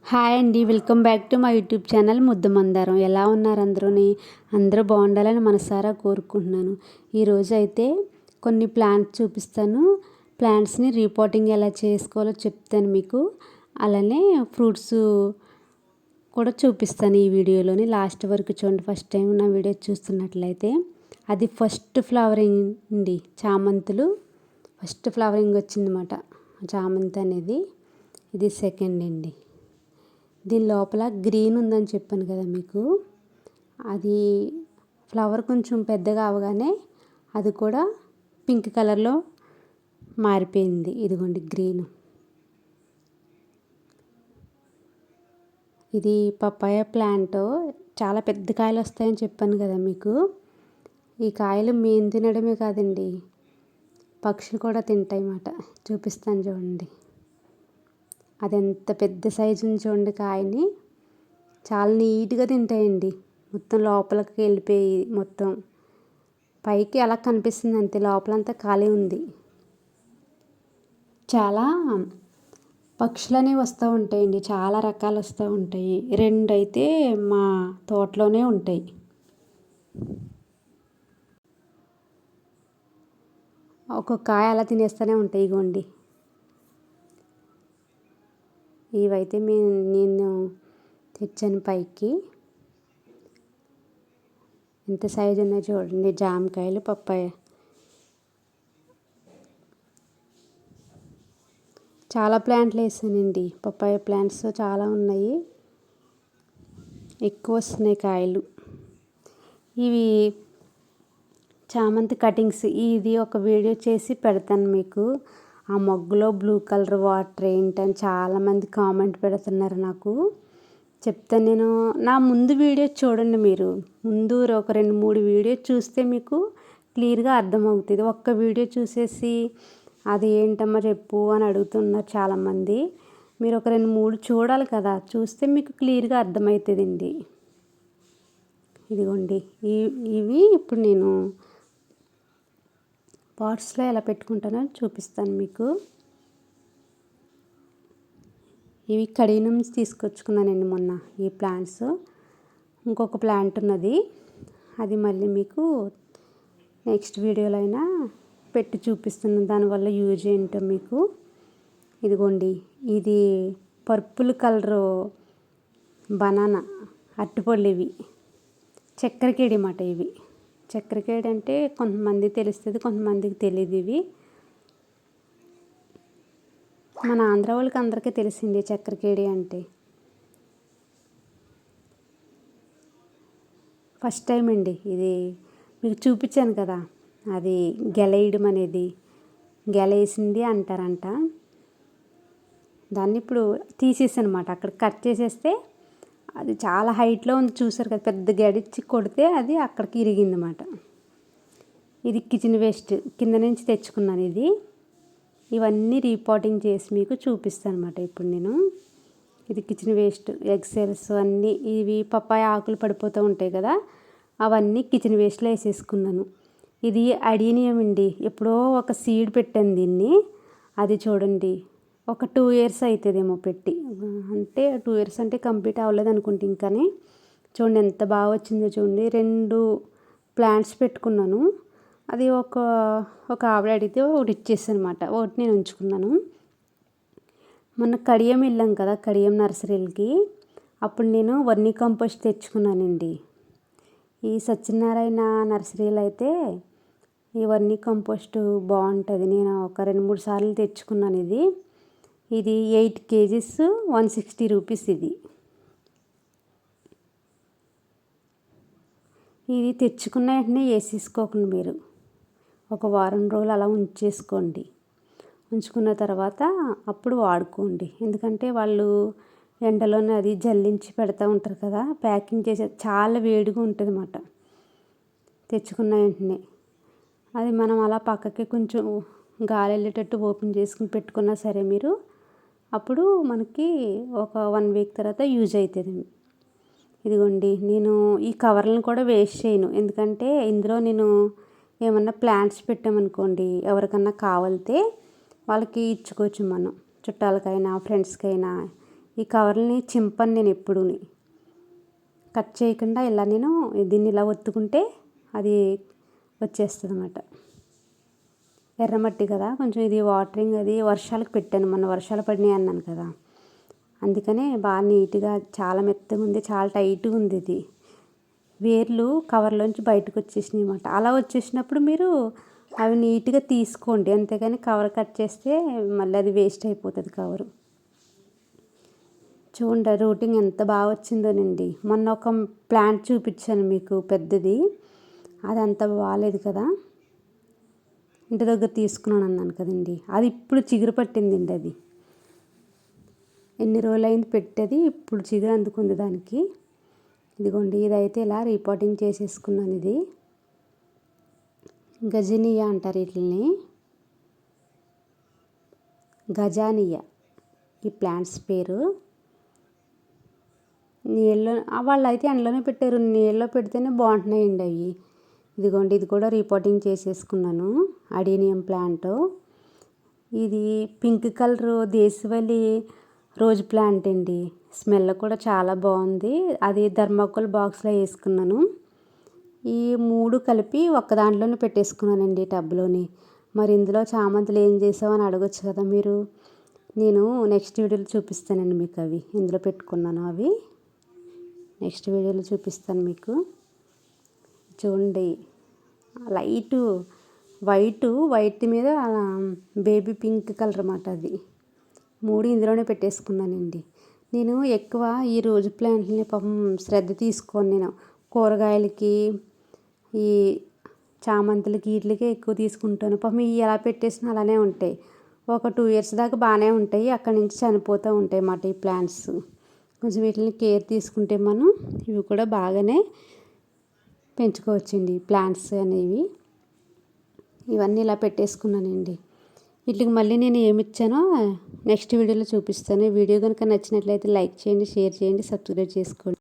Hi అండి, welcome back to my YouTube channel Muddamandaram. ఎలా ఉన్నారు అందరూ బాగుండాలని మనసారా కోరుకుంటున్నాను. ఈరోజు అయితే కొన్ని ప్లాంట్స్ చూపిస్తాను. ప్లాంట్స్ని రీపాటింగ్ ఎలా చేసుకోవాలో చెప్తాను మీకు. అలానే ఫ్రూట్స్ కూడా చూపిస్తాను ఈ వీడియోలోని. లాస్ట్ వరకు చూడండి. ఫస్ట్ టైం నా వీడియో చూస్తున్నట్లయితే అది ఫస్ట్ ఫ్లవరింగ్ అండి. చామంతులు ఫస్ట్ ఫ్లవరింగ్ వచ్చిందన్నమాట. చామంతి అనేది ఇది సెకండ్ అండి. దీని లోపల గ్రీన్ ఉందని చెప్పాను కదా మీకు. అది ఫ్లవర్ కొంచెం పెద్దగా అవగానే అది కూడా పింక్ కలర్లో మారిపోయింది. ఇదిగోండి గ్రీన్. ఇది పపాయ ప్లాంట్. చాలా పెద్ద కాయలు వస్తాయని చెప్పాను కదా మీకు. ఈ కాయలు మేము తినడమే కాదండి, పక్షులు కూడా తింటాయి అన్నమాట. చూపిస్తాను చూడండి. అది ఎంత పెద్ద సైజు ఉంది చూడండి. కాయని చాలా నీట్గా తింటాయండి. మొత్తం లోపలికి వెళ్ళిపోయి మొత్తం పైకి అలా కనిపిస్తుంది అంతే, లోపలంతా ఖాళీ ఉంది. చాలా పక్షులు అనేవి వస్తూ ఉంటాయండి, చాలా రకాలు వస్తూ ఉంటాయి. రెండు అయితే మా తోటలోనే ఉంటాయి. ఒక్కొక్క కాయ అలా తినేస్తూనే ఉంటాయి. ఇగోండి ఇవైతే నేను తెచ్చాను పైకి. ఎంత సైజు ఉన్నాయో చూడండి. జామకాయలు, పప్పాయ చాలా ప్లాంట్లు వేసానండి. పప్పాయ ప్లాంట్స్ చాలా ఉన్నాయి, ఎక్కువ వస్తున్నాయి కాయలు. ఇవి చామంతి కటింగ్స్. ఇది ఒక వీడియో చేసి పెడతాను మీకు. ఆ మొగ్గులో బ్లూ కలర్ వాటర్ ఏంటని చాలామంది కామెంట్ పెడుతున్నారు నాకు. చెప్తాను నేను. నా ముందు వీడియో చూడండి మీరు. ముందు ఒక 2-3 వీడియో చూస్తే మీకు క్లియర్గా అర్థమవుతుంది. ఒక్క వీడియో చూసేసి అది ఏంటమ్మా చెప్పు అని అడుగుతున్నారు చాలామంది. మీరు ఒక 2-3 చూడాలి కదా, చూస్తే మీకు క్లియర్గా అర్థమవుతుందండి. ఇదిగోండి ఇవి ఇప్పుడు నేను పాట్స్లో ఎలా పెట్టుకుంటానో చూపిస్తాను మీకు. ఇవి కడిగి నుంచి తీసుకొచ్చుకున్నానండి మొన్న ఈ ప్లాంట్స్. ఇంకొక ప్లాంట్ ఉన్నది, అది మళ్ళీ మీకు నెక్స్ట్ వీడియోలో అయినా పెట్టి చూపిస్తున్నాను, దానివల్ల యూజ్ ఏంటో మీకు. ఇదిగోండి ఇది పర్పుల్ కలరు బనానా అరటిపళ్ళు. ఇవి చక్కెరకేడి అన్నమాట. ఇవి చక్కెరకేడి అంటే కొంతమంది తెలుస్తుంది, కొంతమందికి తెలియదు. ఇవి మన ఆంధ్ర వాళ్ళకి అందరికీ తెలిసింది చక్కెరకేడి అంటే. ఫస్ట్ టైం అండి ఇది మీకు చూపించాను కదా, అది గెలేయడం అనేది, గెలేసింది అంటారంట. దాన్ని ఇప్పుడు తీసేసాను అన్నమాట. అక్కడ కట్ చేసేస్తే అది చాలా హైట్లో ఉంది, చూసారు కదా. పెద్ద గడిచ్చి కొడితే అది అక్కడికి ఇరిగింది అన్నమాట. ఇది కిచెన్ వేస్ట్ కింద నుంచి తెచ్చుకున్నాను ఇది. ఇవన్నీ రీపాటింగ్ చేసి మీకు చూపిస్తాను అన్నమాట ఇప్పుడు నేను. ఇది కిచెన్ వేస్ట్, ఎగ్ సెల్స్ అన్నీ. ఇవి పప్పాయ ఆకులు పడిపోతూ ఉంటాయి కదా, అవన్నీ కిచెన్ వేస్ట్లో వేసేసుకున్నాను. ఇది అడీనియం అండి. ఎప్పుడో ఒక సీడ్ పెట్టాను దీన్ని. అది చూడండి ఒక 2 years అవుతుందేమో పెట్టి. అంటే 2 years అంటే కంప్లీట్ అవ్వలేదు అనుకుంటే ఇంకానే. చూడండి ఎంత బాగా వచ్చిందో చూడండి. 2 ప్లాంట్స్ పెట్టుకున్నాను. అది ఒక ఆవిడ అడిగితే ఒకటి ఇచ్చేసాను అనమాట, ఒకటి నేను ఉంచుకున్నాను. మొన్న కడియం వెళ్ళాం కదా, కడియం నర్సరీలకి. అప్పుడు నేను వర్మీ కంపోస్ట్ తెచ్చుకున్నానండి. ఈ సత్యనారాయణ నర్సరీలో అయితే ఈ వర్మీ కంపోస్ట్ బాగుంటుంది. నేను ఒక 2-3 సార్లు తెచ్చుకున్నాను. ఇది 8 kgs 160 రూపీస్. ఇది తెచ్చుకున్న వెంటనే వేసేసుకోకండి మీరు. ఒక వారం రోజులు అలా ఉంచేసుకోండి. ఉంచుకున్న తర్వాత అప్పుడు వాడుకోండి. ఎందుకంటే వాళ్ళు ఎండలోనే అది జల్లించి పెడతా ఉంటారు కదా, ప్యాకింగ్ చేసే చాలా వేడిగా ఉంటుంది అన్నమాట. తెచ్చుకున్న వెంటనే అది మనం అలా పక్కకి కొంచెం గాలి వెళ్ళేటట్టు ఓపెన్ చేసుకుని పెట్టుకున్నా సరే మీరు, అప్పుడు మనకి ఒక 1 week తర్వాత యూజ్ అవుతుంది. ఇదిగోండి నేను ఈ కవర్లను కూడా వేస్ట్ చేయను. ఎందుకంటే ఇందులో నేను ఏమన్నా ప్లాంట్స్ పెట్టామనుకోండి, ఎవరికన్నా కావాలితే వాళ్ళకి ఇచ్చుకోవచ్చు మనం. చుట్టాలకైనా ఫ్రెండ్స్కైనా ఈ కవర్ని చింపను నేను ఎప్పుడూని. కట్ చేయకుండా ఇలా నేను దీన్ని ఇలా ఒత్తుకుంటే అది వచ్చేస్తుంది అన్నమాట. ఎర్రమట్టి కదా, కొంచెం ఇది వాటరింగ్ అది వర్షాలకు పెట్టాను, మొన్న వర్షాలు పడినాయి అన్నాను కదా, అందుకనే బాగా నీట్గా చాలా మెత్తగా ఉంది, చాలా టైట్గా ఉంది. ఇది వేర్లు కవర్లోంచి బయటకు వచ్చేసినాయి అన్నమాట. అలా వచ్చేసినప్పుడు మీరు అవి నీట్గా తీసుకోండి, అంతేగాని కవర్ కట్ చేస్తే మళ్ళీ అది వేస్ట్ అయిపోతుంది కవరు. చూడండి రూటింగ్ ఎంత బాగా వచ్చిందోనండి. మొన్న ఒక ప్లాంట్ చూపించాను మీకు పెద్దది, అది అంత బాగాలేదు కదా, ఇంటి దగ్గర తీసుకున్నాను అన్నాను కదండి, అది ఇప్పుడు చిగురు పట్టిందండి. అది ఎన్ని రోజులైంది పెట్టేది, ఇప్పుడు చిగురు అందుకుంది దానికి. ఇదిగోండి ఇదైతే ఇలా రీపాటింగ్ చేసేసుకున్నాను. ఇది గజనియా అంటారు వీటిని, గజానియా ఈ ప్లాంట్స్ పేరు. నీళ్ళు వాళ్ళు అయితే ఎండలోనే పెట్టారు, నీళ్ళలో పెడితేనే బాగుంటున్నాయండి అవి. ఇదిగోండి ఇది కూడా రీపాటింగ్ చేసేసుకున్నాను. అడీనియం ప్లాంట్, ఇది పింక్ కలర్ దేశవాళీ రోజ్ ప్లాంట్ అండి. స్మెల్ కూడా చాలా బాగుంది. అది థర్మాకోల్ బాక్స్లో వేసుకున్నాను. ఈ 3 కలిపి ఒక్క దాంట్లోనే పెట్టేసుకున్నానండి టబ్లోని. మరి ఇందులో చామంతులు ఏం చేసావు అని అడగొచ్చు కదా మీరు. నేను నెక్స్ట్ వీడియోలో చూపిస్తానండి మీకు అవి ఇందులో పెట్టుకున్నాను. అవి నెక్స్ట్ వీడియోలో చూపిస్తాను మీకు. చూడండి లైటు వైట్ మీద బేబీ పింక్ కలర్ అన్నమాట. అది 3 ఇందులోనే పెట్టేసుకున్నానండి. నేను ఎక్కువ ఈ రోజు ప్లాంట్ని పాపం శ్రద్ధ తీసుకోను. నేను కూరగాయలకి ఈ చామంతులకి వీటికే ఎక్కువ తీసుకుంటాను. పాపం ఇవి ఎలా పెట్టేసినా అలానే ఉంటాయి. ఒక 2 ఇయర్స్ దాకా బాగానే ఉంటాయి, అక్కడి నుంచి చనిపోతూ ఉంటాయి అన్నమాట ఈ ప్లాంట్స్. కొంచెం వీటిని కేర్ తీసుకుంటే మనం ఇవి కూడా బాగానే పెంచుకోవచ్చండి ప్లాంట్స్ అనేవి. ఇవన్నీ ఇలా పెట్టేసుకున్నానండి. వీటికి మళ్ళీ నేను ఏమి ఇచ్చానో నెక్స్ట్ వీడియోలో చూపిస్తాను. ఈ వీడియో కనుక నచ్చినట్లయితే లైక్ చేయండి, షేర్ చేయండి, సబ్స్క్రైబ్ చేసుకోండి.